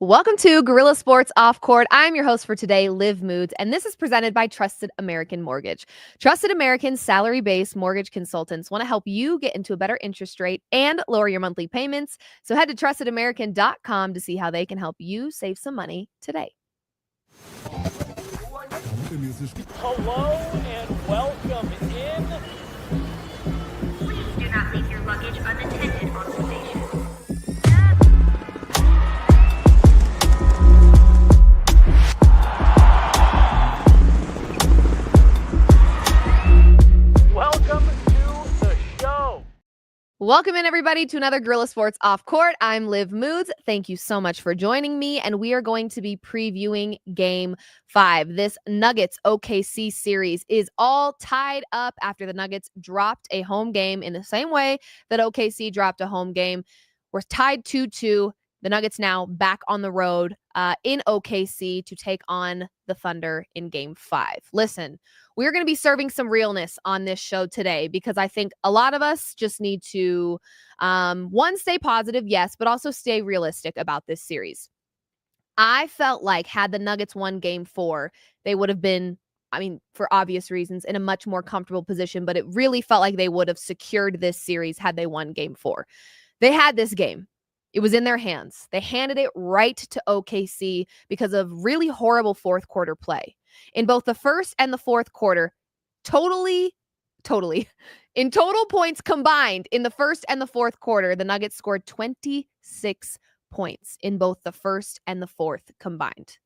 Welcome to Gorilla Sports Off Court. I'm your host for today, Liv Moods, and this is presented by Trusted American Mortgage. Trusted American salary-based mortgage consultants want to help you get into a better interest rate and lower your monthly payments. So head to trustedamerican.com to see how they can help you save some money today. Hello and welcome in. Please do not leave your luggage unattended on the station. Welcome to the show. Welcome in, everybody, to another Gorilla Sports Off Court. I'm Liv Moods. Thank you so much for joining me, and we are going to be previewing Game 5. This Nuggets OKC series is all tied up after the Nuggets dropped a home game in the same way that OKC dropped a home game. We're tied 2-2. The Nuggets now back on the road in OKC to take on the Thunder in Game 5. Listen, we're going to be serving some realness on this show today because I think a lot of us just need to, one, stay positive, yes, but also stay realistic about this series. I felt like had the Nuggets won Game 4, they would have been, for obvious reasons, in a much more comfortable position, but it really felt like they would have secured this series had they won Game 4. They had this game. It was in their hands. They handed it right to OKC because of really horrible fourth quarter play. In both the first and the fourth quarter, totally, in total points combined in the first and the fourth quarter, the Nuggets scored 26 points in both the first and the fourth combined.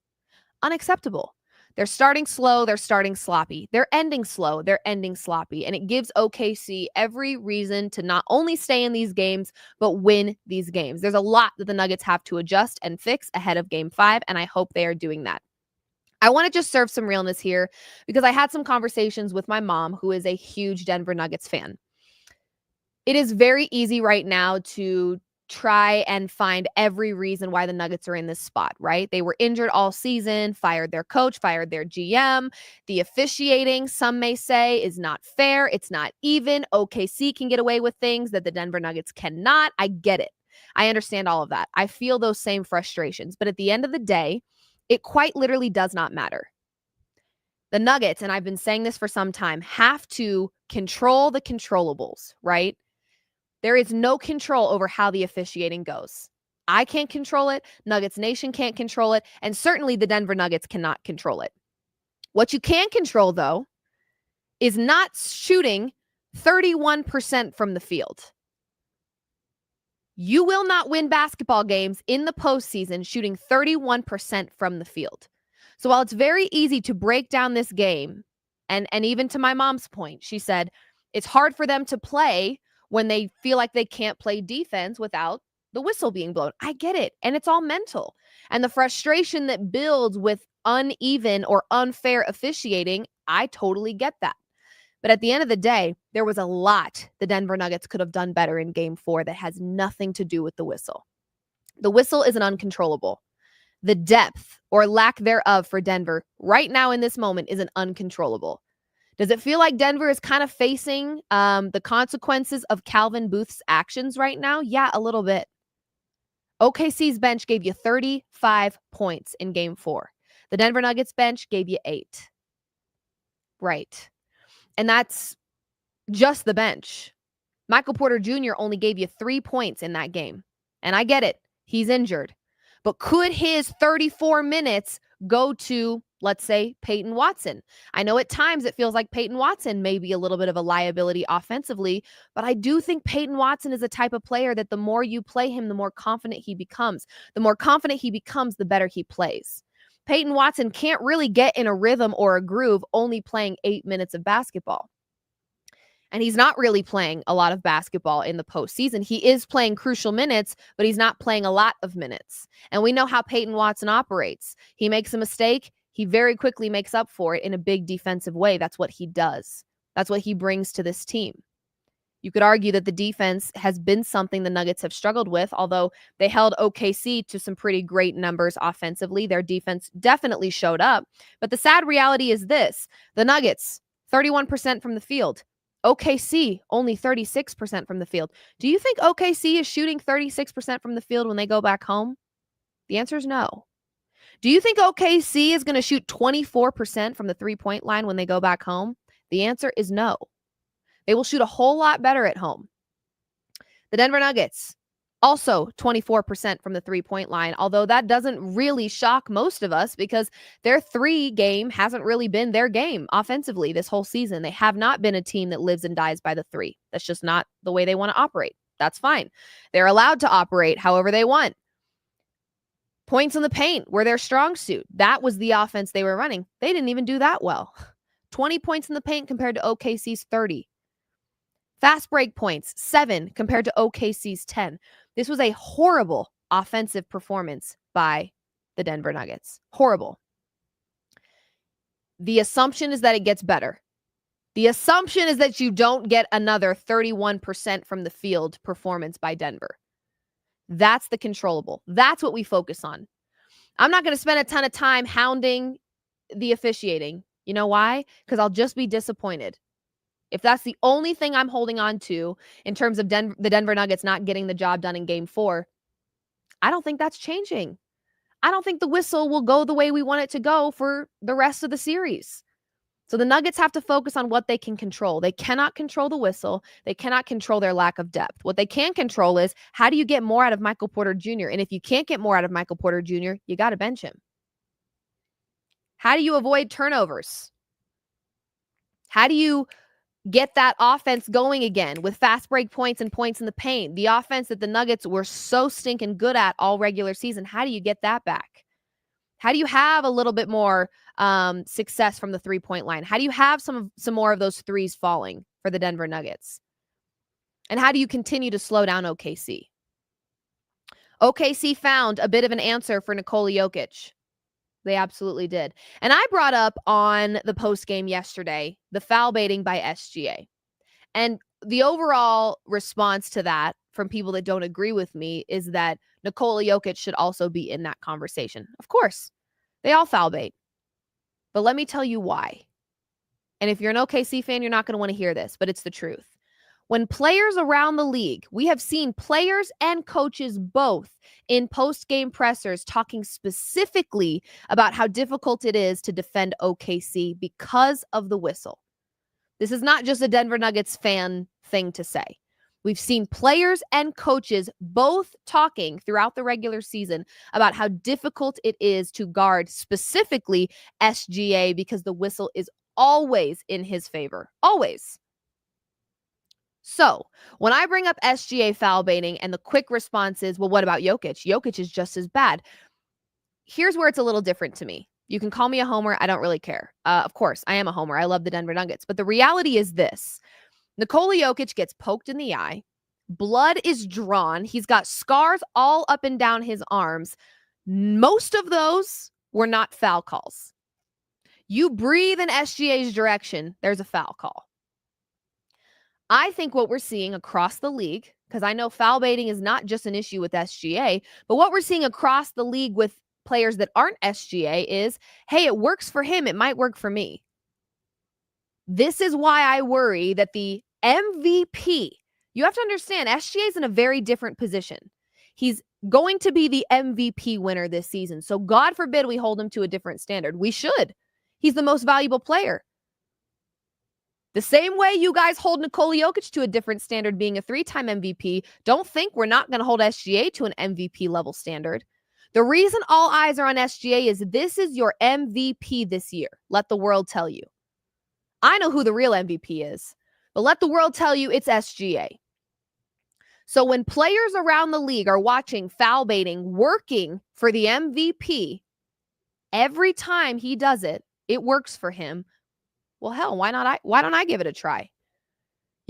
Unacceptable. They're starting slow, they're starting sloppy. They're ending slow, they're ending sloppy. And it gives OKC every reason to not only stay in these games, but win these games. There's a lot that the Nuggets have to adjust and fix ahead of Game 5, and I hope they are doing that. I want to just serve some realness here because I had some conversations with my mom, who is a huge Denver Nuggets fan. It is very easy right now to try and find every reason why the Nuggets are in this spot, right? They were injured all season, fired their coach, fired their GM. The officiating, some may say, is not fair. It's not even. OKC can get away with things that the Denver Nuggets cannot. I get it. I understand all of that. I feel those same frustrations. But at the end of the day, it quite literally does not matter. The Nuggets, and I've been saying this for some time, have to control the controllables, right? There is no control over how the officiating goes. I can't control it. Nuggets Nation can't control it. And certainly the Denver Nuggets cannot control it. What you can control, though, is not shooting 31% from the field. You will not win basketball games in the postseason shooting 31% from the field. So while it's very easy to break down this game, and even to my mom's point, she said, it's hard for them to play when they feel like they can't play defense without the whistle being blown. I get it. And it's all mental. And the frustration that builds with uneven or unfair officiating, I totally get that. But at the end of the day, there was a lot the Denver Nuggets could have done better in Game 4 that has nothing to do with the whistle. The whistle is an uncontrollable. The depth or lack thereof for Denver right now in this moment is an uncontrollable. Does it feel like Denver is kind of facing the consequences of Calvin Booth's actions right now? Yeah, a little bit. OKC's bench gave you 35 points in Game 4. The Denver Nuggets bench gave you 8. Right. And that's just the bench. Michael Porter Jr. only gave you 3 points in that game. And I get it. He's injured. But could his 34 minutes go to, let's say, Peyton Watson? I know at times it feels like Peyton Watson may be a little bit of a liability offensively, but I do think Peyton Watson is a type of player that the more you play him, the more confident he becomes. The more confident he becomes, the better he plays. Peyton Watson can't really get in a rhythm or a groove only playing 8 minutes of basketball. And he's not really playing a lot of basketball in the postseason. He is playing crucial minutes, but he's not playing a lot of minutes. And we know how Peyton Watson operates. He makes a mistake, he very quickly makes up for it in a big defensive way. That's what he does. That's what he brings to this team. You could argue that the defense has been something the Nuggets have struggled with, although they held OKC to some pretty great numbers offensively. Their defense definitely showed up. But the sad reality is this: the Nuggets, 31% from the field. OKC, only 36% from the field. Do you think OKC is shooting 36% from the field when they go back home? The answer is no. Do you think OKC is going to shoot 24% from the three-point line when they go back home? The answer is no. They will shoot a whole lot better at home. The Denver Nuggets, also 24% from the three-point line, although that doesn't really shock most of us because their three game hasn't really been their game offensively this whole season. They have not been a team that lives and dies by the three. That's just not the way they want to operate. That's fine. They're allowed to operate however they want. Points in the paint were their strong suit. That was the offense they were running. They didn't even do that well. 20 points in the paint compared to OKC's 30. Fast break points, 7 compared to OKC's 10. This was a horrible offensive performance by the Denver Nuggets. Horrible. The assumption is that it gets better. The assumption is that you don't get another 31% from the field performance by Denver. That's the controllable. That's what we focus on. I'm not going to spend a ton of time hounding the officiating. You know why? Because I'll just be disappointed. If that's the only thing I'm holding on to in terms of the Denver Nuggets not getting the job done in Game 4, I don't think that's changing. I don't think the whistle will go the way we want it to go for the rest of the series. So the Nuggets have to focus on what they can control. They cannot control the whistle. They cannot control their lack of depth. What they can control is how do you get more out of Michael Porter Jr.? And if you can't get more out of Michael Porter Jr., you got to bench him. How do you avoid turnovers? How do you get that offense going again with fast break points and points in the paint? The offense that the Nuggets were so stinking good at all regular season, how do you get that back? How do you have a little bit more success from the three-point line? How do you have some more of those threes falling for the Denver Nuggets? And how do you continue to slow down OKC? OKC found a bit of an answer for Nikola Jokic. They absolutely did. And I brought up on the postgame yesterday the foul baiting by SGA. And the overall response to that from people that don't agree with me is that Nikola Jokic should also be in that conversation. Of course, they all foul bait. But let me tell you why. And if you're an OKC fan, you're not going to want to hear this, but it's the truth. When players around the league, we have seen players and coaches both in post-game pressers talking specifically about how difficult it is to defend OKC because of the whistle. This is not just a Denver Nuggets fan thing to say. We've seen players and coaches both talking throughout the regular season about how difficult it is to guard specifically SGA because the whistle is always in his favor. Always. So when I bring up SGA foul baiting and the quick response is, well, what about Jokic? Jokic is just as bad. Here's where it's a little different to me. You can call me a homer. I don't really care. Of course, I am a homer. I love the Denver Nuggets. But the reality is this. Nikola Jokic gets poked in the eye. Blood is drawn. He's got scars all up and down his arms. Most of those were not foul calls. You breathe in SGA's direction, there's a foul call. I think what we're seeing across the league, because I know foul baiting is not just an issue with SGA, but what we're seeing across the league with players that aren't SGA is, hey, it works for him. It might work for me. This is why I worry that the MVP, you have to understand, SGA is in a very different position. He's going to be the MVP winner this season. So God forbid we hold him to a different standard. We should. He's the most valuable player. The same way you guys hold Nikola Jokic to a different standard being a 3-time MVP, don't think we're not going to hold SGA to an MVP level standard. The reason all eyes are on SGA is this is your MVP this year. Let the world tell you. I know who the real MVP is, but let the world tell you it's SGA. So when players around the league are watching foul baiting working for the MVP, every time he does it, it works for him. Well, hell, why don't I give it a try?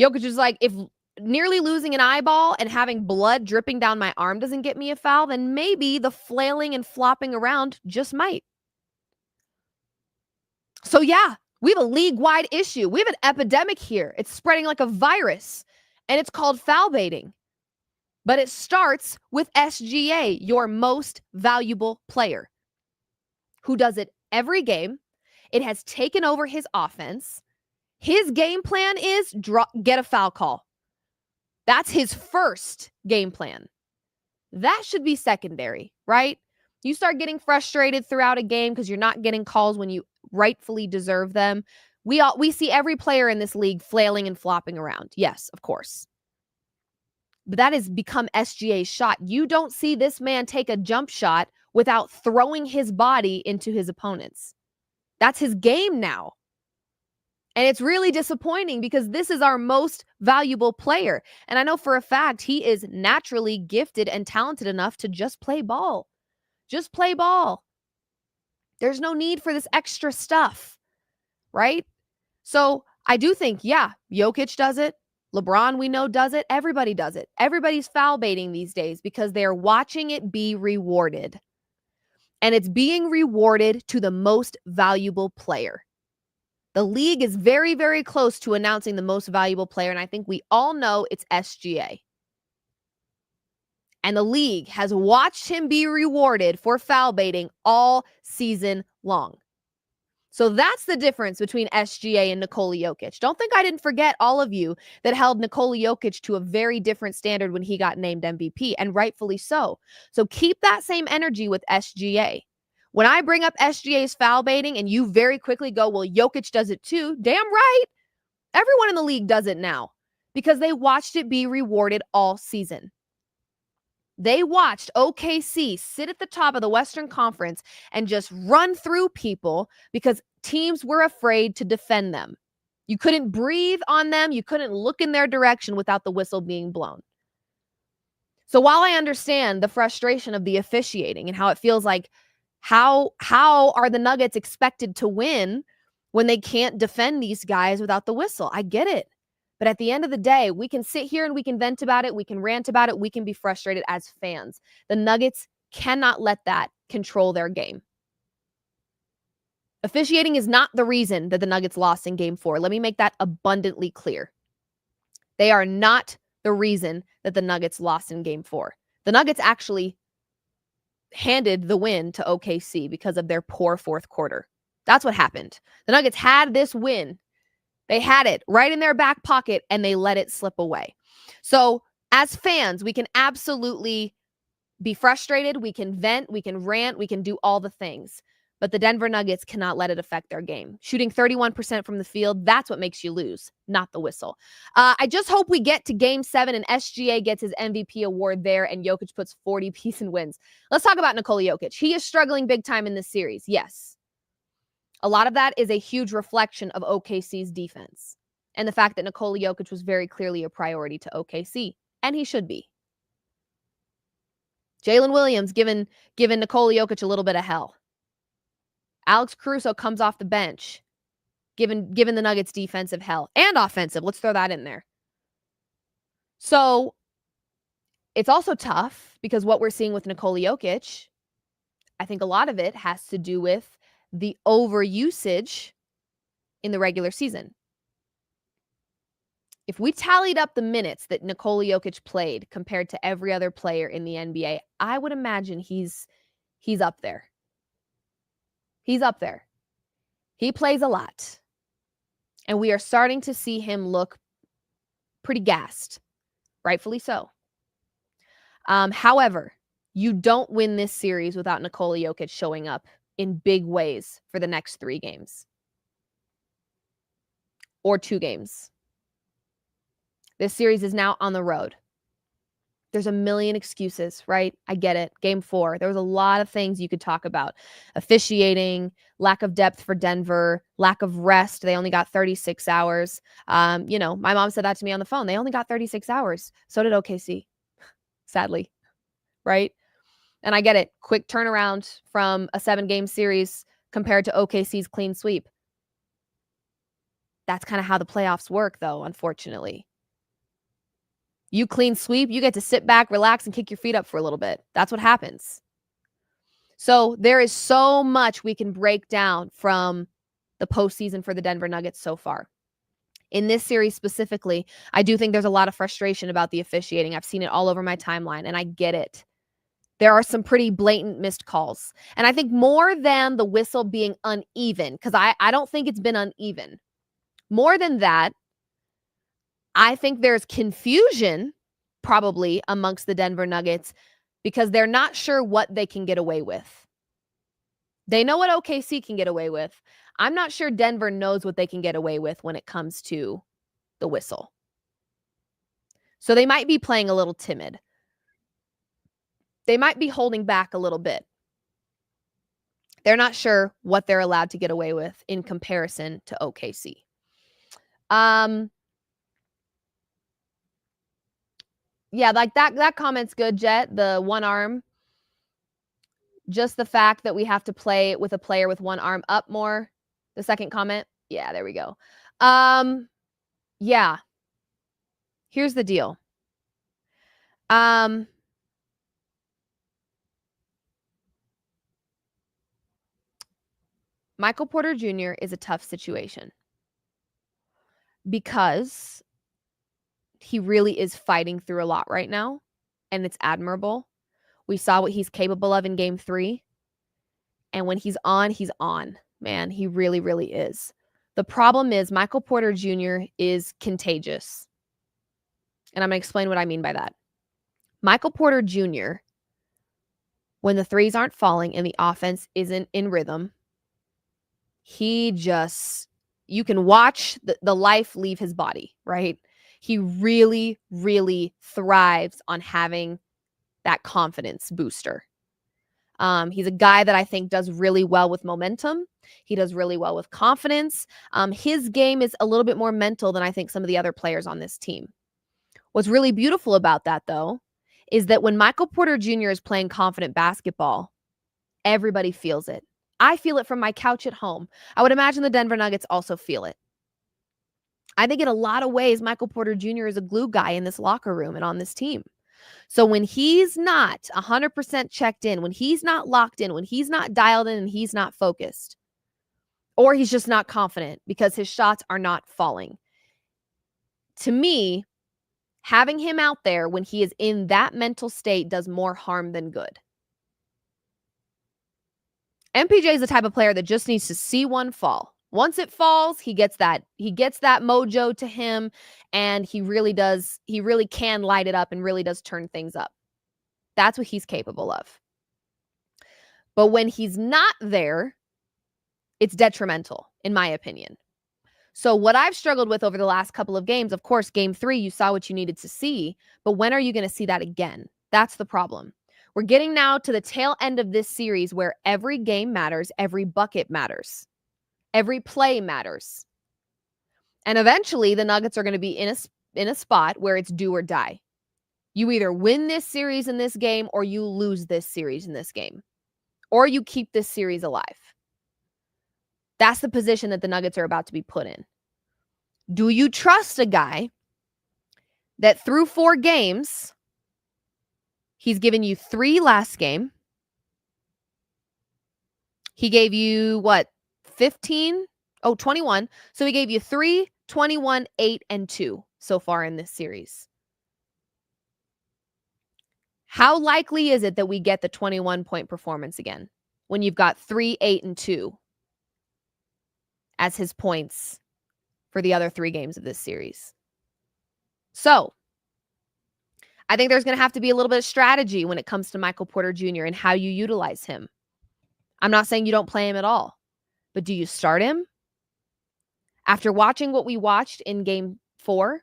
Jokic is like, if nearly losing an eyeball and having blood dripping down my arm doesn't get me a foul, then maybe the flailing and flopping around just might. So yeah, we have a league-wide issue. We have an epidemic here. It's spreading like a virus, and it's called foul baiting. But it starts with SGA, your most valuable player, who does it every game. It has taken over his offense. His game plan is get a foul call. That's his first game plan. That should be secondary, right? You start getting frustrated throughout a game because you're not getting calls when you rightfully deserve them. We see every player in this league flailing and flopping around. Yes, of course. But that has become SGA's shot. You don't see this man take a jump shot without throwing his body into his opponents. That's his game now. And it's really disappointing because this is our most valuable player. And I know for a fact he is naturally gifted and talented enough to just play ball. Just play ball. There's no need for this extra stuff, right? So I do think, yeah, Jokic does it. LeBron, we know, does it. Everybody does it. Everybody's foul baiting these days because they're watching it be rewarded. And it's being rewarded to the most valuable player. The league is very, very close to announcing the most valuable player, and I think we all know it's SGA. And the league has watched him be rewarded for foul baiting all season long. So that's the difference between SGA and Nikola Jokic. Don't think I didn't forget all of you that held Nikola Jokic to a very different standard when he got named MVP, and rightfully so. So keep that same energy with SGA. When I bring up SGA's foul baiting and you very quickly go, well, Jokic does it too. Damn right. Everyone in the league does it now because they watched it be rewarded all season. They watched OKC sit at the top of the Western Conference and just run through people because teams were afraid to defend them. You couldn't breathe on them. You couldn't look in their direction without the whistle being blown. So while I understand the frustration of the officiating and how it feels like, how are the Nuggets expected to win when they can't defend these guys without the whistle? I get it. But at the end of the day, we can sit here and we can vent about it. We can rant about it. We can be frustrated as fans. The Nuggets cannot let that control their game. Officiating is not the reason that the Nuggets lost in Game 4. Let me make that abundantly clear. They are not the reason that the Nuggets lost in Game 4. The Nuggets actually handed the win to OKC because of their poor fourth quarter. That's what happened. The Nuggets had this win. They had it right in their back pocket and they let it slip away. So as fans, we can absolutely be frustrated. We can vent, we can rant, we can do all the things. But the Denver Nuggets cannot let it affect their game. Shooting 31% from the field, that's what makes you lose, not the whistle. I just hope we get to Game 7 and SGA gets his MVP award there and Jokic puts 40 apiece and wins. Let's talk about Nikola Jokic. He is struggling big time in this series, yes. A lot of that is a huge reflection of OKC's defense and the fact that Nikola Jokic was very clearly a priority to OKC, and he should be. Jalen Williams giving Nikola Jokic a little bit of hell. Alex Caruso comes off the bench, giving the Nuggets defensive hell and offensive. Let's throw that in there. So it's also tough because what we're seeing with Nikola Jokic, I think a lot of it has to do with the overusage in the regular season. If we tallied up the minutes that Nikola Jokic played compared to every other player in the NBA, I would imagine he's up there. He's up there. He plays a lot. And we are starting to see him look pretty gassed. Rightfully so. However, you don't win this series without Nikola Jokic showing up in big ways for the next 3 games. Or 2 games. This series is now on the road. There's a million excuses, right? I get it. Game 4. There was a lot of things you could talk about. Officiating, lack of depth for Denver, lack of rest. They only got 36 hours. My mom said that to me on the phone. They only got 36 hours. So did OKC, sadly, right? And I get it. Quick turnaround from a 7-game series compared to OKC's clean sweep. That's kind of how the playoffs work, though, unfortunately. You clean sweep, you get to sit back, relax, and kick your feet up for a little bit. That's what happens. So there is so much we can break down from the postseason for the Denver Nuggets so far. In this series specifically, I do think there's a lot of frustration about the officiating. I've seen it all over my timeline, and I get it. There are some pretty blatant missed calls. And I think more than the whistle being uneven, because I don't think it's been uneven. More than that, I think there's confusion probably amongst the Denver Nuggets because they're not sure what they can get away with. They know what OKC can get away with. I'm not sure Denver knows what they can get away with when it comes to the whistle. So they might be playing a little timid. They might be holding back a little bit. They're not sure what they're allowed to get away with in comparison to OKC. Yeah, like that comment's good, Jet. The one arm. Just the fact that we have to play with a player with one arm up more. The second comment. Yeah, there we go. Yeah. Here's the deal. Michael Porter Jr. is a tough situation because he really is fighting through a lot right now, and it's admirable. We saw what he's capable of in game 3, and when he's on, man. He really, really is. The problem is Michael Porter Jr. is contagious, and I'm going to explain what I mean by that. Michael Porter Jr., when the threes aren't falling and the offense isn't in rhythm, you can watch the life leave his body, right? He really, really thrives on having that confidence booster. He's a guy that I think does really well with momentum. He does really well with confidence. His game is a little bit more mental than I think some of the other players on this team. What's really beautiful about that, though, is that when Michael Porter Jr. is playing confident basketball, everybody feels it. I feel it from my couch at home. I would imagine the Denver Nuggets also feel it. I think in a lot of ways, Michael Porter Jr. is a glue guy in this locker room and on this team. So when he's not 100% checked in, when he's not locked in, when he's not dialed in and he's not focused, or he's just not confident because his shots are not falling, to me, having him out there when he is in that mental state does more harm than good. MPJ is the type of player that just needs to see one fall. Once it falls, he gets that mojo to him, and he really can light it up and really does turn things up. That's what he's capable of. But when he's not there, it's detrimental, in my opinion. So what I've struggled with over the last couple of games, of course, game 3, you saw what you needed to see, but when are you going to see that again? That's the problem. We're getting now to the tail end of this series where every game matters, every bucket matters, every play matters. And eventually the Nuggets are going to be in a spot where it's do or die. You either win this series in this game or you lose this series in this game, or you keep this series alive. That's the position that the Nuggets are about to be put in. Do you trust a guy that through 4 games, he's given you 3 last game? He gave you, 15? 21. So he gave you 3, 21, 8, and 2 so far in this series. How likely is it that we get the 21-point performance again when you've got 3, 8, and 2 as his points for the other 3 games of this series? So I think there's going to have to be a little bit of strategy when it comes to Michael Porter Jr. and how you utilize him. I'm not saying you don't play him at all, but do you start him? After watching what we watched in game 4,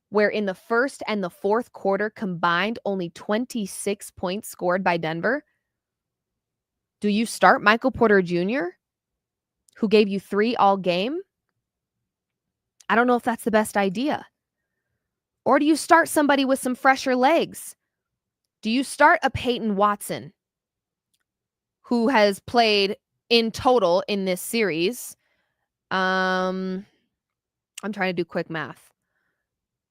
where in the first and the fourth quarter combined only 26 points scored by Denver, do you start Michael Porter Jr., who gave you 3 all game? I don't know if that's the best idea. Or do you start somebody with some fresher legs? Do you start a Peyton Watson, who has played in total in this series? I'm trying to do quick math.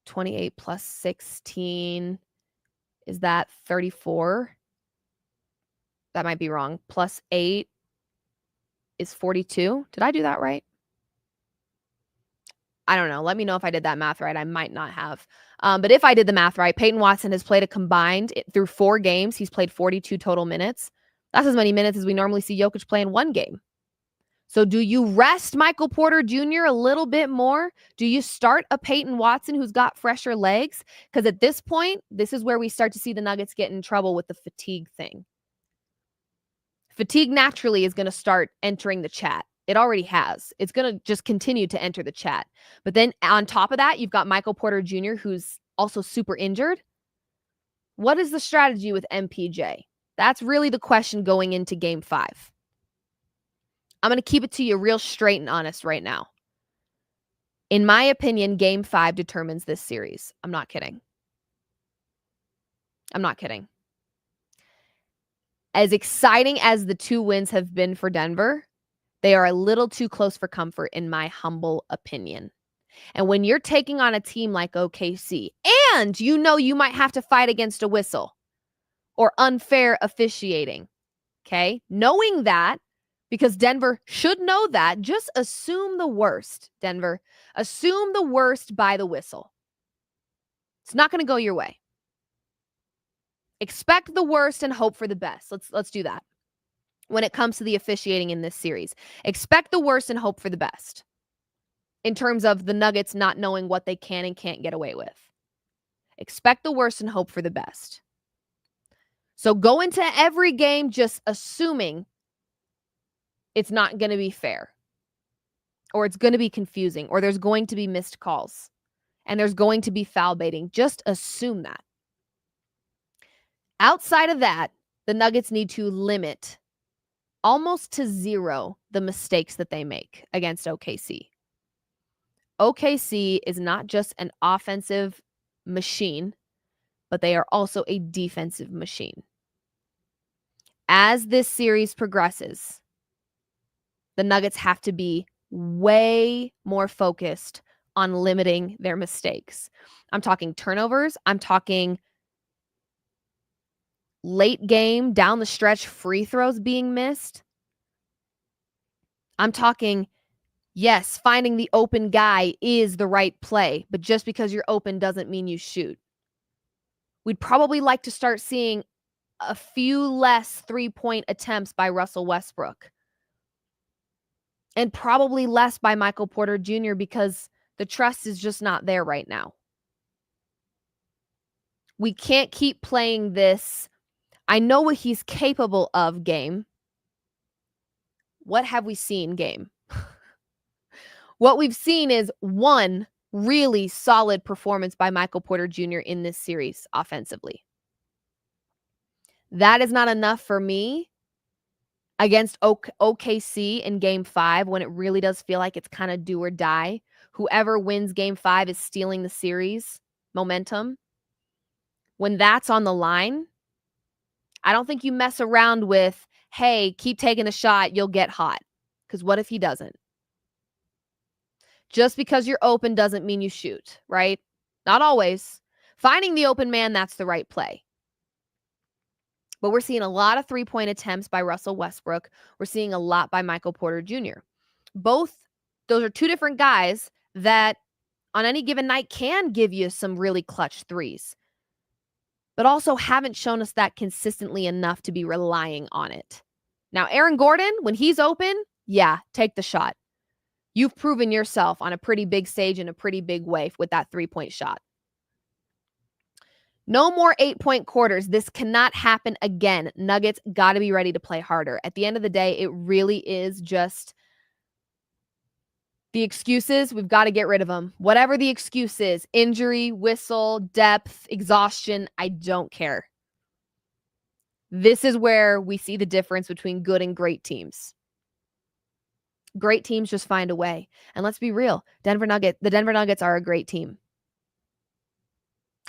28 plus 16, is that 34? That might be wrong. Plus 8 is 42. Did I do that right? I don't know. Let me know if I did that math right. I might not have. But if I did the math right, Peyton Watson has played a combined through 4 games. He's played 42 total minutes. That's as many minutes as we normally see Jokic play in 1 game. So do you rest Michael Porter Jr. a little bit more? Do you start a Peyton Watson who's got fresher legs? Because at this point, this is where we start to see the Nuggets get in trouble with the fatigue thing. Fatigue naturally is going to start entering the chat. It already has. It's going to just continue to enter the chat. But then on top of that, you've got Michael Porter Jr., who's also super injured. What is the strategy with MPJ? That's really the question going into Game 5. I'm going to keep it to you real straight and honest right now. In my opinion, Game 5 determines this series. I'm not kidding. I'm not kidding. As exciting as the 2 wins have been for Denver, they are a little too close for comfort, in my humble opinion. And when you're taking on a team like OKC, and you know you might have to fight against a whistle or unfair officiating, okay? Knowing that, because Denver should know that, just assume the worst, Denver. Assume the worst by the whistle. It's not going to go your way. Expect the worst and hope for the best. Let's do that. When it comes to the officiating in this series, expect the worst and hope for the best. In terms of the Nuggets not knowing what they can and can't get away with. Expect the worst and hope for the best. So go into every game just assuming it's not going to be fair, or it's going to be confusing, or there's going to be missed calls, and there's going to be foul baiting. Just assume that. Outside of that, the Nuggets need to limit almost to zero the mistakes that they make against OKC. OKC is not just an offensive machine, but they are also a defensive machine. As this series progresses, the Nuggets have to be way more focused on limiting their mistakes. I'm talking turnovers. I'm talking late game, down the stretch free throws being missed. I'm talking, yes, finding the open guy is the right play, but just because you're open doesn't mean you shoot. We'd probably like to start seeing a few less three-point attempts by Russell Westbrook. And probably less by Michael Porter Jr. because the trust is just not there right now. We can't keep playing this, I know what he's capable of game. What have we seen game? What we've seen is one really solid performance by Michael Porter Jr. in this series offensively. That is not enough for me against OKC in Game 5 when it really does feel like it's kind of do or die. Whoever wins Game 5 is stealing the series momentum. When that's on the line, I don't think you mess around with, hey, keep taking a shot, you'll get hot. Because what if he doesn't? Just because you're open doesn't mean you shoot, right? Not always. Finding the open man, that's the right play. But we're seeing a lot of three-point attempts by Russell Westbrook. We're seeing a lot by Michael Porter Jr. Both, those are two different guys that on any given night can give you some really clutch threes, but also haven't shown us that consistently enough to be relying on it. Now, Aaron Gordon, when he's open, yeah, take the shot. You've proven yourself on a pretty big stage in a pretty big way with that three-point shot. No more 8-point quarters. This cannot happen again. Nuggets got to be ready to play harder. At the end of the day, it really is just the excuses. We've got to get rid of them. Whatever the excuse is, injury, whistle, depth, exhaustion, I don't care. This is where we see the difference between good and great teams. Great teams just find a way. And let's be real, the Denver Nuggets are a great team.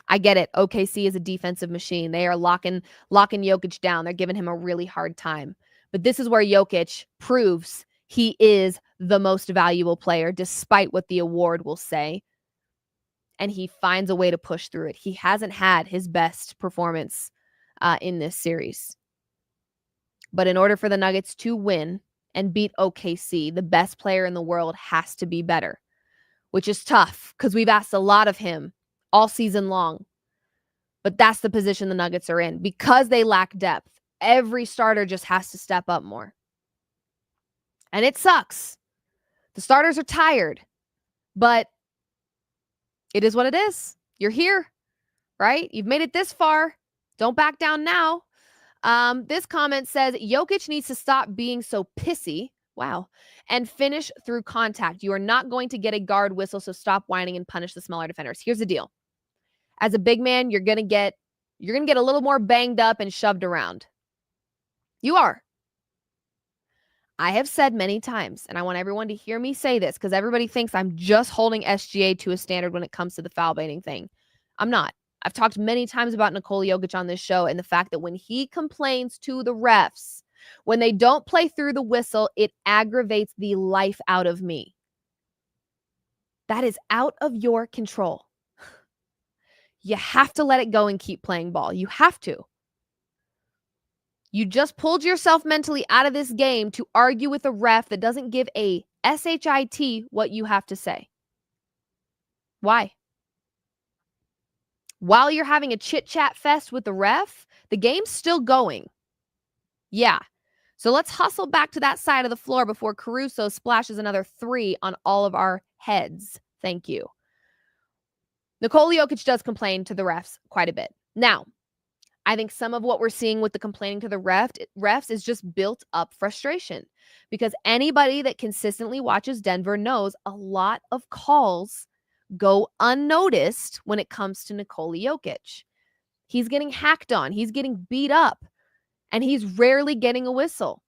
I get it. OKC is a defensive machine. They are locking Jokic down. They're giving him a really hard time. But this is where Jokic proves he is the most valuable player, despite what the award will say. And he finds a way to push through it. He hasn't had his best performance in this series. But in order for the Nuggets to win and beat OKC, the best player in the world has to be better, which is tough because we've asked a lot of him all season long. But that's the position the Nuggets are in. Because they lack depth, every starter just has to step up more. And it sucks. The starters are tired, but it is what it is. You're here, right? You've made it this far. Don't back down now. This comment says Jokic needs to stop being so pissy. Wow. And finish through contact. You are not going to get a guard whistle, so stop whining and punish the smaller defenders. Here's the deal. As a big man, you're going to get a little more banged up and shoved around. You are. I have said many times, and I want everyone to hear me say this because everybody thinks I'm just holding SGA to a standard when it comes to the foul baiting thing. I'm not. I've talked many times about Nikola Jokic on this show and the fact that when he complains to the refs, when they don't play through the whistle, it aggravates the life out of me. That is out of your control. You have to let it go and keep playing ball. You have to. You just pulled yourself mentally out of this game to argue with a ref that doesn't give a SHIT what you have to say. Why? While you're having a chit-chat fest with the ref, the game's still going. Yeah. So let's hustle back to that side of the floor before Caruso splashes another 3 on all of our heads. Thank you. Nikola Jokic does complain to the refs quite a bit. Now, I think some of what we're seeing with the complaining to the refs is just built up frustration because anybody that consistently watches Denver knows a lot of calls go unnoticed when it comes to Nikola Jokic. He's getting hacked on. He's getting beat up, and he's rarely getting a whistle.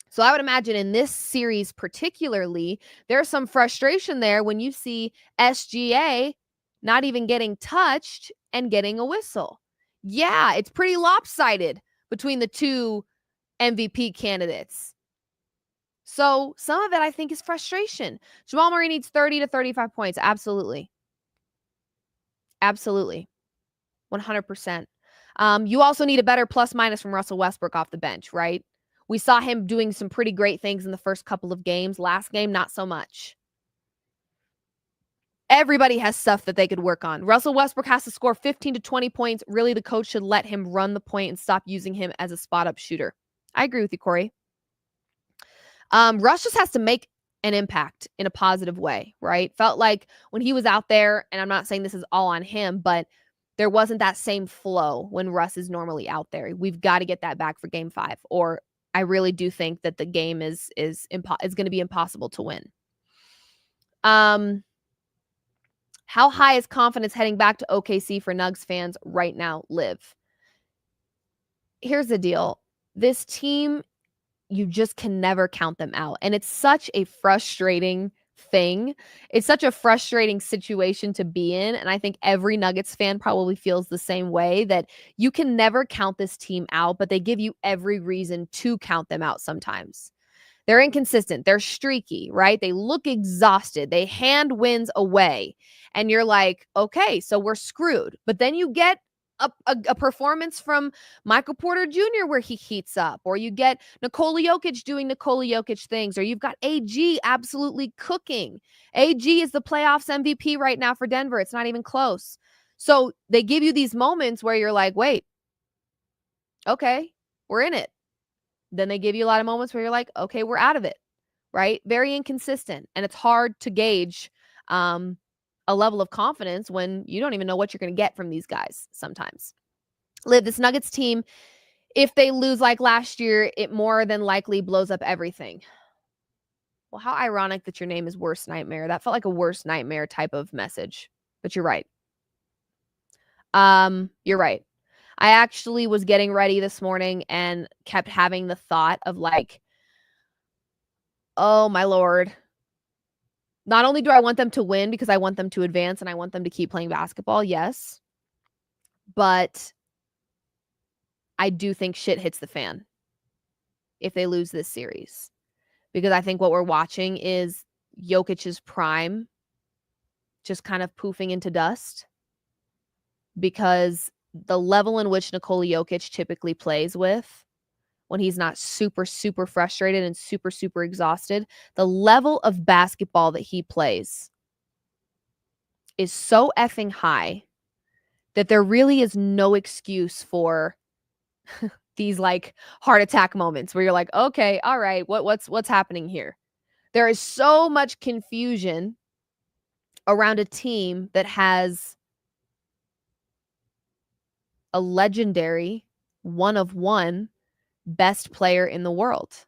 So I would imagine in this series particularly, there's some frustration there when you see SGA not even getting touched and getting a whistle. Yeah, it's pretty lopsided between the two MVP candidates. So some of it, I think, is frustration. Jamal Murray needs 30 to 35 points. Absolutely. Absolutely. 100%. You also need a better plus-minus from Russell Westbrook off the bench, right? We saw him doing some pretty great things in the first couple of games. Last game, not so much. Everybody has stuff that they could work on. Russell Westbrook has to score 15 to 20 points. Really, the coach should let him run the point and stop using him as a spot-up shooter. I agree with you, Corey. Russ just has to make an impact in a positive way, right? Felt like when he was out there, and I'm not saying this is all on him, but there wasn't that same flow when Russ is normally out there. We've got to get that back for Game 5, or I really do think that the game is going to be impossible to win. How high is confidence heading back to OKC for Nugs fans right now, Liv? Here's the deal. This team, you just can never count them out. And it's such a frustrating thing. It's such a frustrating situation to be in. And I think every Nuggets fan probably feels the same way, that you can never count this team out, but they give you every reason to count them out sometimes. They're inconsistent. They're streaky, right? They look exhausted. They hand wins away. And you're like, okay, so we're screwed. But then you get a performance from Michael Porter Jr. where he heats up, or you get Nikola Jokic doing Nikola Jokic things, or you've got AG absolutely cooking. AG is the playoffs MVP right now for Denver. It's not even close. So they give you these moments where you're like, wait, okay, we're in it. Then they give you a lot of moments where you're like, okay, we're out of it, right? Very inconsistent. And it's hard to gauge a level of confidence when you don't even know what you're going to get from these guys sometimes. Liv, this Nuggets team, if they lose like last year, it more than likely blows up everything. Well, how ironic that your name is Worst Nightmare. That felt like a Worst Nightmare type of message, but you're right. You're right. I actually was getting ready this morning and kept having the thought of like, oh my Lord. Not only do I want them to win because I want them to advance and I want them to keep playing basketball, yes, but I do think shit hits the fan if they lose this series, because I think what we're watching is Jokic's prime just kind of poofing into dust, because the level in which Nikola Jokic typically plays with when he's not super, super frustrated and super, super exhausted, the level of basketball that he plays is so effing high that there really is no excuse for these like heart attack moments where you're like, okay, all right, what's happening here? There is so much confusion around a team that has a legendary one of one best player in the world.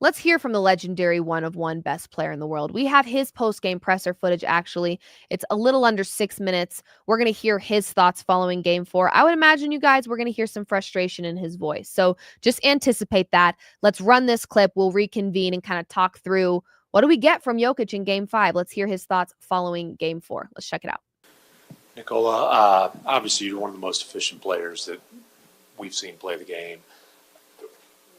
Let's hear from the legendary one of one best player in the world. We have his post-game presser footage, actually. It's a little under 6 minutes. We're going to hear his thoughts following game 4. I would imagine you guys, we're going to hear some frustration in his voice. So just anticipate that. Let's run this clip. We'll reconvene and kind of talk through what do we get from Jokic in game 5. Let's hear his thoughts following game 4. Let's check it out. Nikola, obviously you're one of the most efficient players that we've seen play the game.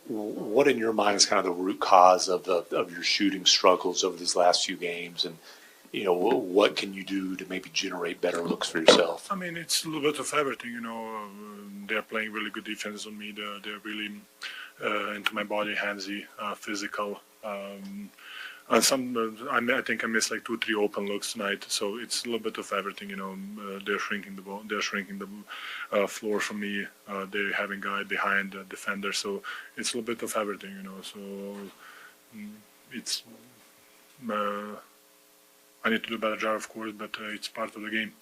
What in your mind is kind of the root cause of your shooting struggles over these last few games, and what can you do to maybe generate better looks for yourself? I mean, it's a little bit of everything. They're playing really good defense on me. They're really into my body, handsy, physical. And I think I missed like 2-3 open looks tonight. So it's a little bit of everything. They're shrinking the ball. They're shrinking the floor for me. They're having guy behind the defender. So it's a little bit of everything. So it's I need to do a better job, of course, but it's part of the game.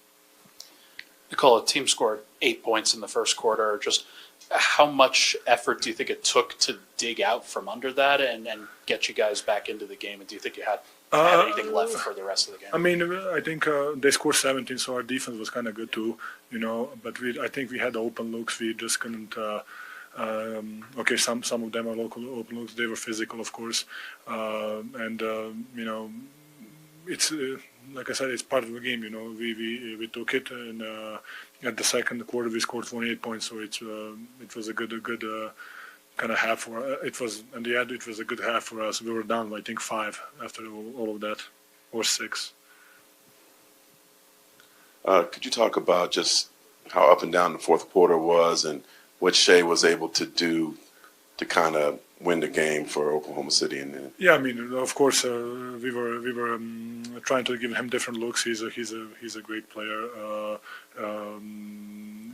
Nikola, team scored 8 points in the first quarter. Just how much effort do you think it took to dig out from under that and get you guys back into the game? And do you think you had anything left for the rest of the game? I mean, I think they scored 17, so our defense was kind of good too, But I think we had open looks. We just couldn't. Okay, some of them are local open looks. They were physical, of course, it's like I said, it's part of the game. We took it, and at the second quarter we scored 28 points. So it was a good kind of half for it was, and the end it was a good half for us. We were down, I think, 5 after all of that, or 6. Could you talk about just how up and down the fourth quarter was, and what Shea was able to do to kind of win the game for Oklahoma City? Yeah, I mean, of course, we were trying to give him different looks. He's a great player.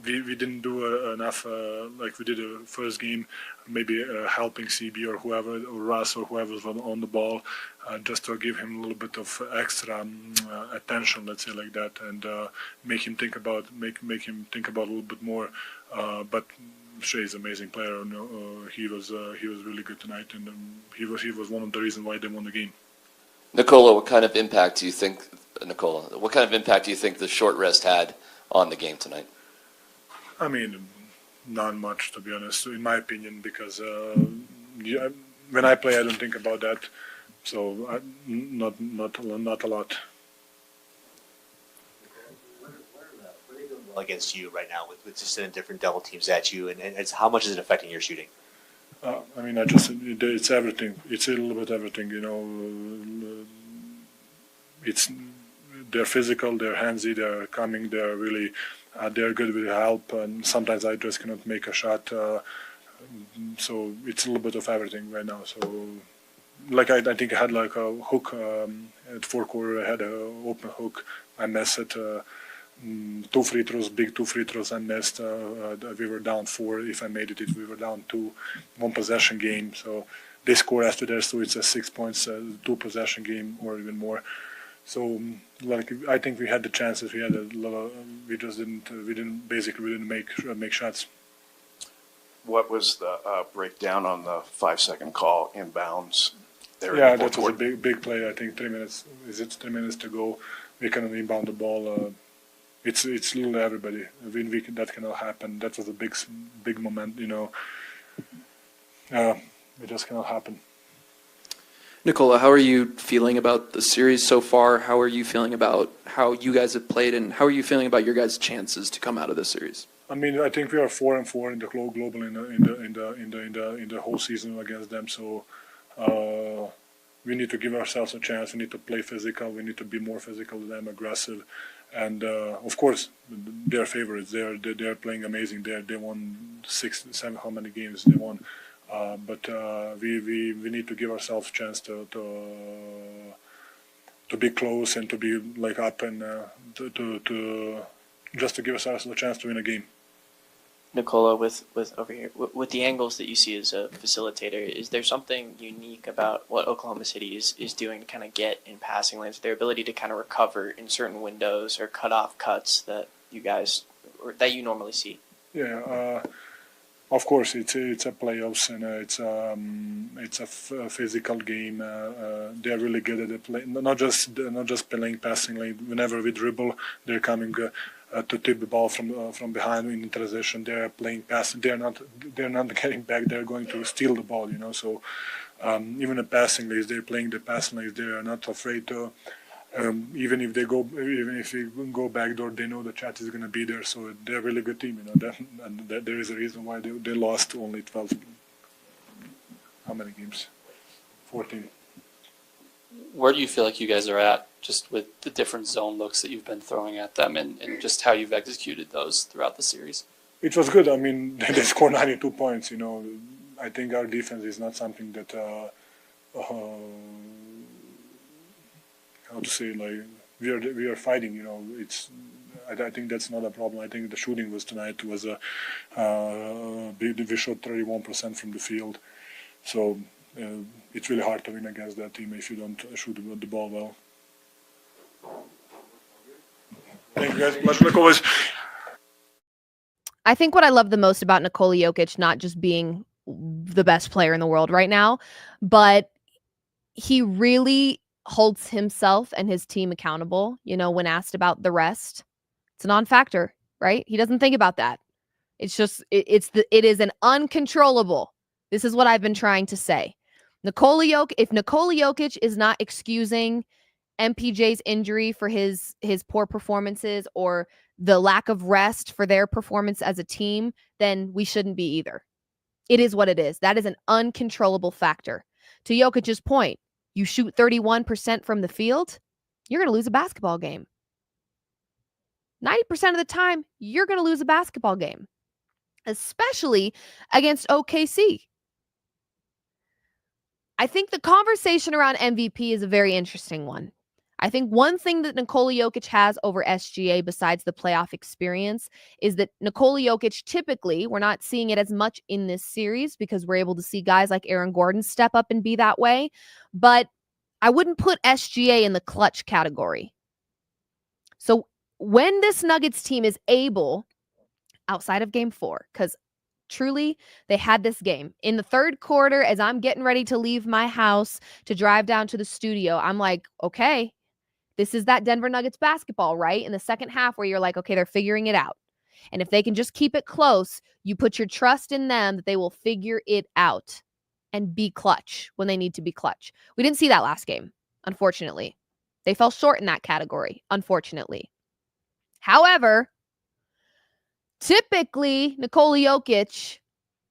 We didn't do enough like we did the first game, maybe helping CB or whoever, or Russ or whoever was on the ball, just to give him a little bit of extra attention, let's say like that, and make him think about a little bit more. But Shea is an amazing player. He was really good tonight, and he was one of the reasons why they won the game. Nikola, what kind of impact do you think the short rest had on the game tonight? I mean, not much, to be honest, in my opinion, because when I play, I don't think about that. So not a lot. Against you right now with just sending different double teams at you, and it's, how much is it affecting your shooting? I mean, it's everything. It's a little bit everything, they're physical, they're handsy, they're coming, they're really, they're good with help, and sometimes I just cannot make a shot. So it's a little bit of everything right now. So, like I think I had like a hook at fourth quarter. I had an open hook. I missed it. 2 free throws, big 2 free throws I missed. We were down 4. If I made it, we were down 2. 1 possession game. So they score after that, so it's a 6 points, 2 possession game or even more. So like I think we had the chances. We had a lot of, we didn't make shots. What was the breakdown on the 5-second call inbounds? Yeah, that was a big play. I think 3 minutes. Is it 3 minutes to go? We can inbound the ball. It's little everybody. That cannot happen. That was a big moment. It just cannot happen. Nikola, how are you feeling about the series so far? How are you feeling about how you guys have played, and how are you feeling about your guys' chances to come out of this series? I mean, I think we are 4-4 in the global in the whole season against them. So we need to give ourselves a chance. We need to play physical. We need to be more physical than them, aggressive, and of course they're favorites. They're playing amazing. They won 6, 7. How many games they won? But we need to give ourselves a chance to be close and to be like up and to just to give ourselves a chance to win a game. Nikola, with over here, with the angles that you see as a facilitator, is there something unique about what Oklahoma City is doing to kind of get in passing lanes, their ability to kind of recover in certain windows or cut off cuts that you guys, or that you normally see? Yeah, of course, it's a playoffs and it's a physical game. They're really good at the play, not just playing passing lane. Whenever we dribble, they're coming to tip the ball from behind in transition. They're playing pass. They're not getting back. They're going to steal the ball. So even the passing lanes, they're playing the passing lanes. They are not afraid to. Even if we go backdoor, they know the chat is going to be there. So they're a really good team. And there is a reason why they lost only 12. How many games? 14. Where do you feel like you guys are at, just with the different zone looks that you've been throwing at them, and just how you've executed those throughout the series? It was good. I mean, they scored 92 points. I think our defense is not something that. How to say, like we are fighting. I think that's not a problem. I think the shooting was tonight was we shot 31% from the field, so it's really hard to win against that team if you don't shoot the ball well. Thank you guys much. Like always. I think what I love the most about Nikola Jokic, not just being the best player in the world right now, but he really holds himself and his team accountable. When asked about the rest, it's a non-factor, right? He doesn't think about that. It's just, it is an uncontrollable. This is what I've been trying to say. If Nikola Jokic is not excusing MPJ's injury for his poor performances or the lack of rest for their performance as a team, then we shouldn't be either. It is what it is. That is an uncontrollable factor. To Jokic's point, you shoot 31% from the field, you're going to lose a basketball game. 90% of the time, you're going to lose a basketball game, especially against OKC. I think the conversation around MVP is a very interesting one. I think one thing that Nikola Jokic has over SGA besides the playoff experience is that Nikola Jokic typically, we're not seeing it as much in this series because we're able to see guys like Aaron Gordon step up and be that way, but I wouldn't put SGA in the clutch category. So when this Nuggets team is able, outside of game 4, because truly, they had this game. In the third quarter, as I'm getting ready to leave my house to drive down to the studio, I'm like, okay, this is that Denver Nuggets basketball, right? In the second half where you're like, okay, they're figuring it out. And if they can just keep it close, you put your trust in them that they will figure it out and be clutch when they need to be clutch. We didn't see that last game, unfortunately. They fell short in that category, unfortunately. However, typically, Nikola Jokic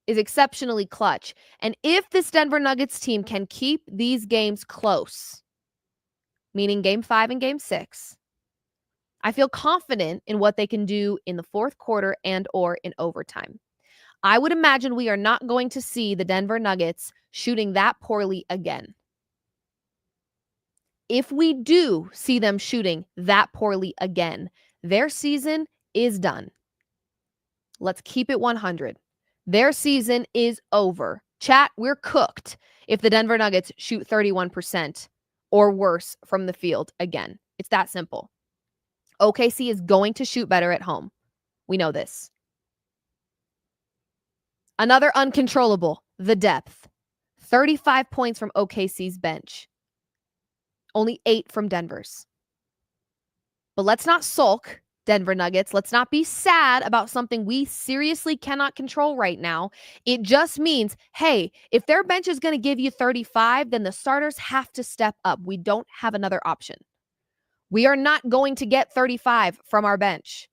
is exceptionally clutch. And if this Denver Nuggets team can keep these games close, meaning game 5 and game 6, I feel confident in what they can do in the fourth quarter and or in overtime. I would imagine we are not going to see the Denver Nuggets shooting that poorly again. If we do see them shooting that poorly again, their season is done. Let's keep it 100. Their season is over. Chat, we're cooked if the Denver Nuggets shoot 31% or worse from the field again. It's that simple. OKC is going to shoot better at home. We know this. Another uncontrollable, the depth. 35 points from OKC's bench. Only 8 from Denver's. But let's not sulk, Denver Nuggets. Let's not be sad about something we seriously cannot control right now. It just means, hey, if their bench is going to give you 35, then the starters have to step up. We don't have another option. We are not going to get 35 from our bench.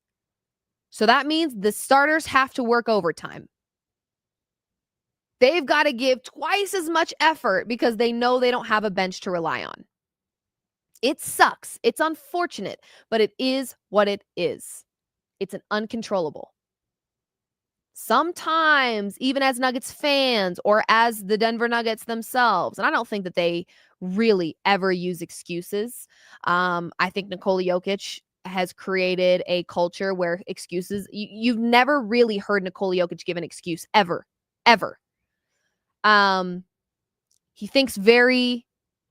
So that means the starters have to work overtime. They've got to give twice as much effort because they know they don't have a bench to rely on. It sucks. It's unfortunate, but it is what it is. It's an uncontrollable. Sometimes, even as Nuggets fans or as the Denver Nuggets themselves, and I don't think that they really ever use excuses. I think Nikola Jokic has created a culture where excuses, you've never really heard Nikola Jokic give an excuse ever. He thinks very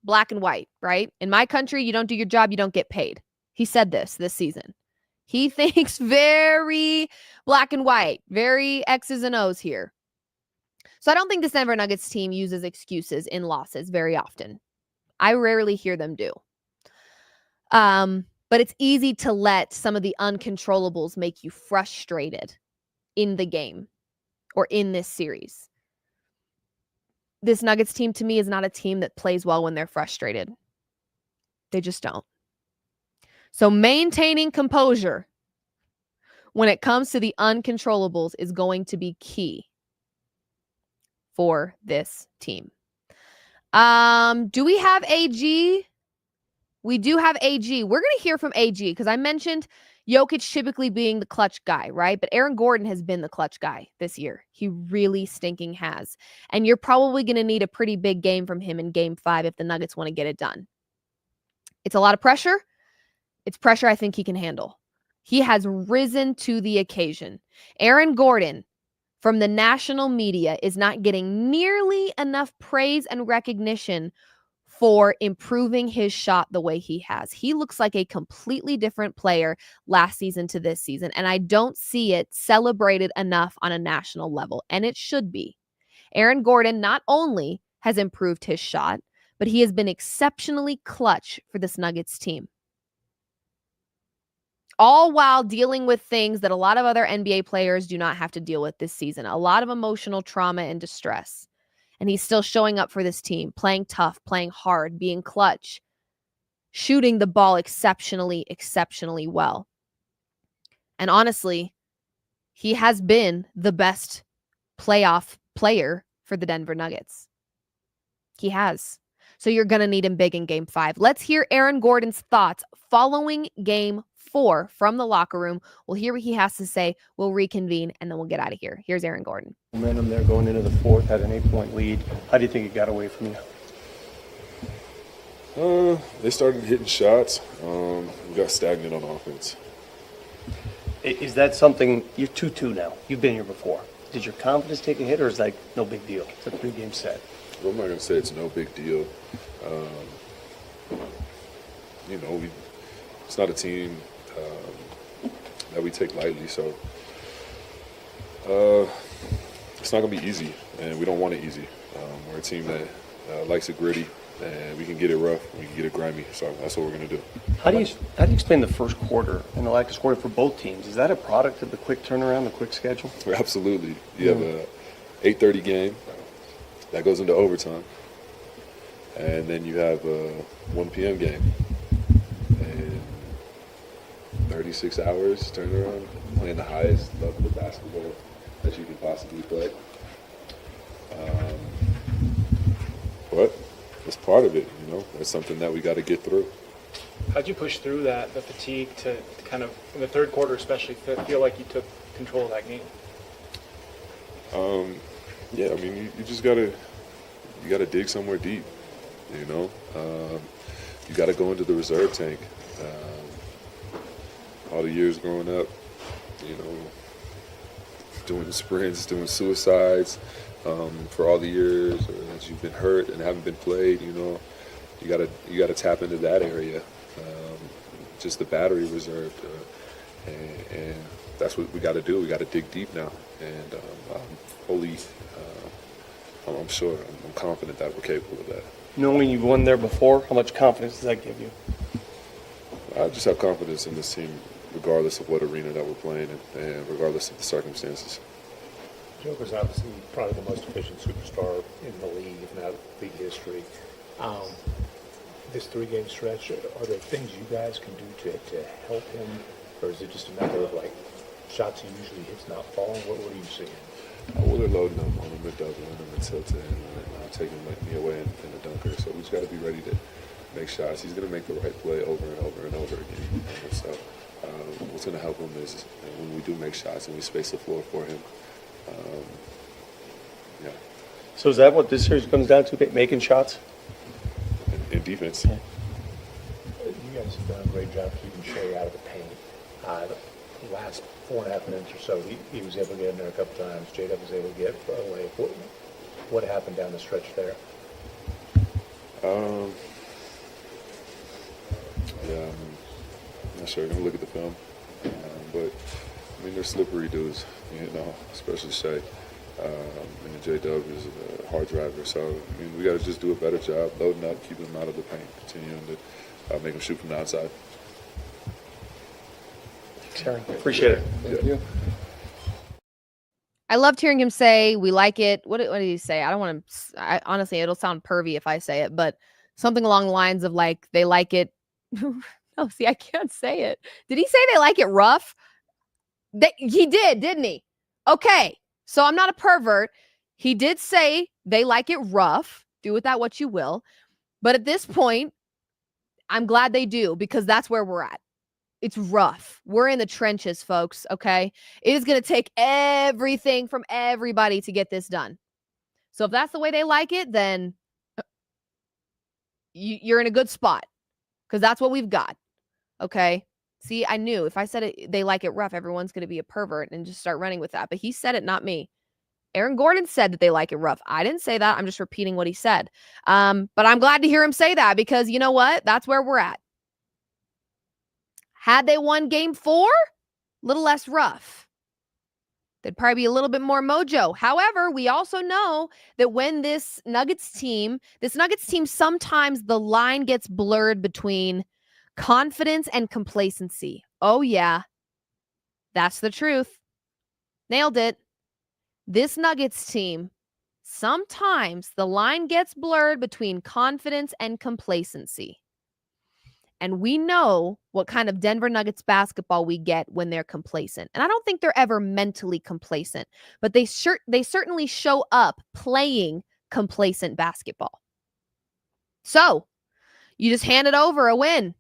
black and white, right? In my country, you don't do your job, you don't get paid. He said this season. He thinks very black and white, very X's and O's here. So I don't think this Denver Nuggets team uses excuses in losses very often. I rarely hear them do. But it's easy to let some of the uncontrollables make you frustrated in the game or in this series. This Nuggets team, to me, is not a team that plays well when they're frustrated. They just don't. So maintaining composure when it comes to the uncontrollables is going to be key for this team. Do we have AG? We do have AG. We're going to hear from AG because I mentioned Jokic typically being the clutch guy, right? But Aaron Gordon has been the clutch guy this year. He really stinking has. And you're probably going to need a pretty big game from him in Game 5 if the Nuggets want to get it done. It's a lot of pressure. It's pressure I think he can handle. He has risen to the occasion. Aaron Gordon from the national media is not getting nearly enough praise and recognition for improving his shot the way he has. He looks like a completely different player last season to this season, and I don't see it celebrated enough on a national level, and it should be. Aaron Gordon not only has improved his shot, but he has been exceptionally clutch for this Nuggets team. All while dealing with things that a lot of other NBA players do not have to deal with this season. A lot of emotional trauma and distress. And he's still showing up for this team, playing tough, playing hard, being clutch, shooting the ball exceptionally well. And honestly, he has been the best playoff player for the Denver Nuggets. He has. So you're going to need him big in Game 5. Let's hear Aaron Gordon's thoughts following Game 4 from the locker room. We'll hear what he has to say. We'll reconvene, and then we'll get out of here. Here's Aaron Gordon. Momentum there going into the fourth, had an 8-point lead. How do you think it got away from you? They started hitting shots. We got stagnant on offense. Is that something, you're 2-2 now. You've been here before. Did your confidence take a hit, or is that no big deal? It's a 3-game set. Well, I'm not going to say it's no big deal. It's not a team that we take lightly, so it's not going to be easy, and we don't want it easy. We're a team that likes it gritty, and we can get it rough, we can get it grimy, so that's what we're going to do. How do you explain the first quarter and the lack of scoring for both teams? Is that a product of the quick turnaround, the quick schedule? Absolutely. You have a 8:30 game that goes into overtime, and then you have a 1 p.m. game. 36 hours turnaround, playing the highest level of basketball that you can possibly play. But it's part of it, It's something that we got to get through. How'd you push through the fatigue to kind of, in the third quarter especially, feel like you took control of that game? You just gotta dig somewhere deep, You got to go into the reserve tank. All the years growing up, doing sprints, doing suicides, for all the years that you've been hurt and haven't been played, you gotta tap into that area, just the battery reserve, and that's what we got to do. We got to dig deep now, and I'm sure, I'm confident that we're capable of that. Knowing you've won there before, how much confidence does that give you? I just have confidence in this team, regardless of what arena that we're playing in, and regardless of the circumstances. Joker's obviously probably the most efficient superstar in the league, if not league history. This 3-game stretch, are there things you guys can do to help him, or is it just a matter of shots he usually hits not falling? What are you seeing? Well, they're loading him on him and doubling him and tilting and taking me away in the dunker. So we just got to be ready to make shots. He's going to make the right play over and over and over again. And so what's going to help him is when we do make shots and we space the floor for him. So is that what this series comes down to, making shots? In defense. You guys guys have done a great job keeping Shea out of the paint. The last 4.5 minutes or so, he was able to get in there a couple times. J-Dub was able to get away. What happened down the stretch there? Yeah, I'm not sure. I'm going to look at the film. But, I mean, they're slippery dudes, especially Shea. And J-Dub is a hard driver. So, I mean, we got to just do a better job loading up, keeping them out of the paint, continuing to make them shoot from the outside. Terry, appreciate it. Thank you. I loved hearing him say, we like it. What did he say? I don't want to, honestly, it'll sound pervy if I say it, but something along the lines of like, they like it. Oh, see, I can't say it. Did he say they like it rough? He did, didn't he? Okay. So I'm not a pervert. He did say they like it rough. Do with that what you will. But at this point, I'm glad they do, because that's where we're at. It's rough. We're in the trenches, folks, okay? It is going to take everything from everybody to get this done. So if that's the way they like it, then you're in a good spot, because that's what we've got, okay? See, I knew if I said it, they like it rough, everyone's going to be a pervert and just start running with that. But he said it, not me. Aaron Gordon said that they like it rough. I didn't say that. I'm just repeating what he said. But I'm glad to hear him say that, because you know what? That's where we're at. Had they won game 4, a little less rough. There'd probably be a little bit more mojo. However, we also know that when this Nuggets team, sometimes the line gets blurred between confidence and complacency. Oh, yeah. That's the truth. Nailed it. This Nuggets team, sometimes the line gets blurred between confidence and complacency. And we know what kind of Denver Nuggets basketball we get when they're complacent. And I don't think they're ever mentally complacent, but they certainly show up playing complacent basketball. So you just handed over a win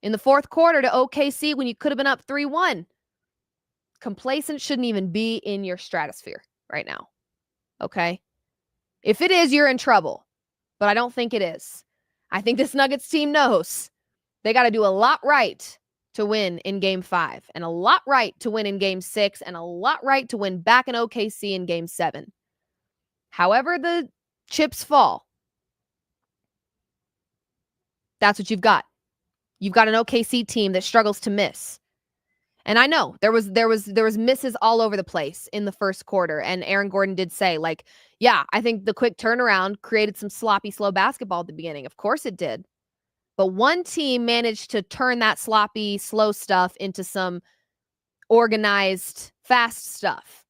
in the fourth quarter to OKC when you could have been up 3-1. Complacent shouldn't even be in your stratosphere right now. Okay? If it is, you're in trouble. But I don't think it is. I think this Nuggets team knows they got to do a lot right to win in game 5, and a lot right to win in game 6, and a lot right to win back in OKC in game 7. However the chips fall, that's what you've got. You've got an OKC team that struggles to miss. And I know there was misses all over the place in the first quarter. And Aaron Gordon did say, like, yeah, I think the quick turnaround created some sloppy, slow basketball at the beginning. Of course it did. But one team managed to turn that sloppy, slow stuff into some organized, fast stuff.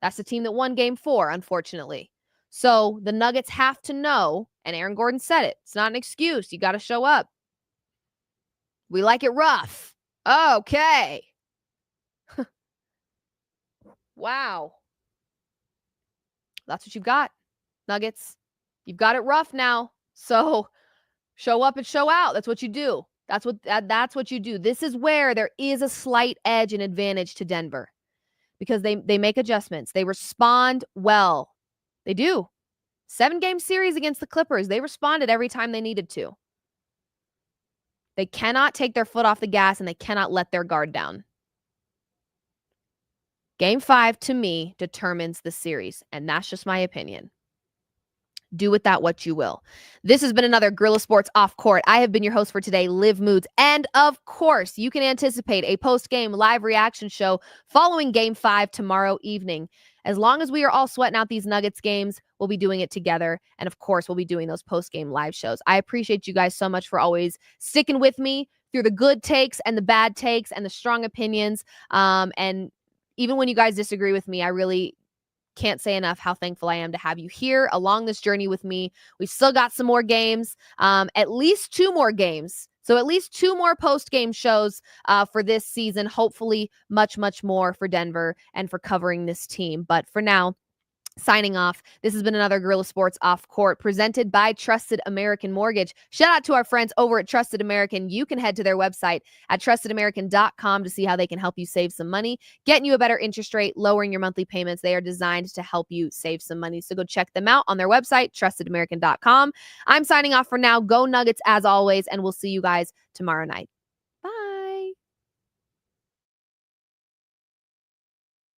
That's the team that won game 4, unfortunately. So the Nuggets have to know, and Aaron Gordon said it, it's not an excuse. You got to show up. We like it rough. Okay. Wow. That's what you've got, Nuggets. You've got it rough now. So show up and show out. That's what you do. That's what you do. This is where there is a slight edge and advantage to Denver, because they make adjustments. They respond well. They do. 7-game series against the Clippers. They responded every time they needed to. They cannot take their foot off the gas, and they cannot let their guard down. Game 5, to me, determines the series, and that's just my opinion. Do with that what you will. This has been another Guerrilla Sports Off Court. I have been your host for today, Liv Moods. And of course, you can anticipate a post-game live reaction show following Game 5 tomorrow evening. As long as we are all sweating out these Nuggets games, we'll be doing it together. And of course, we'll be doing those post-game live shows. I appreciate you guys so much for always sticking with me through the good takes and the bad takes and the strong opinions. And even when you guys disagree with me, I really can't say enough how thankful I am to have you here along this journey with me. We've still got some more games, at least 2 more games. So at least 2 more post-game shows for this season. Hopefully much, much more for Denver and for covering this team. But for now, Signing off, this has been another Guerrilla Sports Off Court presented by Trusted American Mortgage. Shout out to our friends over at Trusted American. You can head to their website at trustedamerican.com to see how they can help you save some money, getting you a better interest rate, lowering your monthly payments. They are designed to help you save some money. So go check them out on their website, trustedamerican.com. I'm signing off for now. Go Nuggets as always, and we'll see you guys tomorrow night.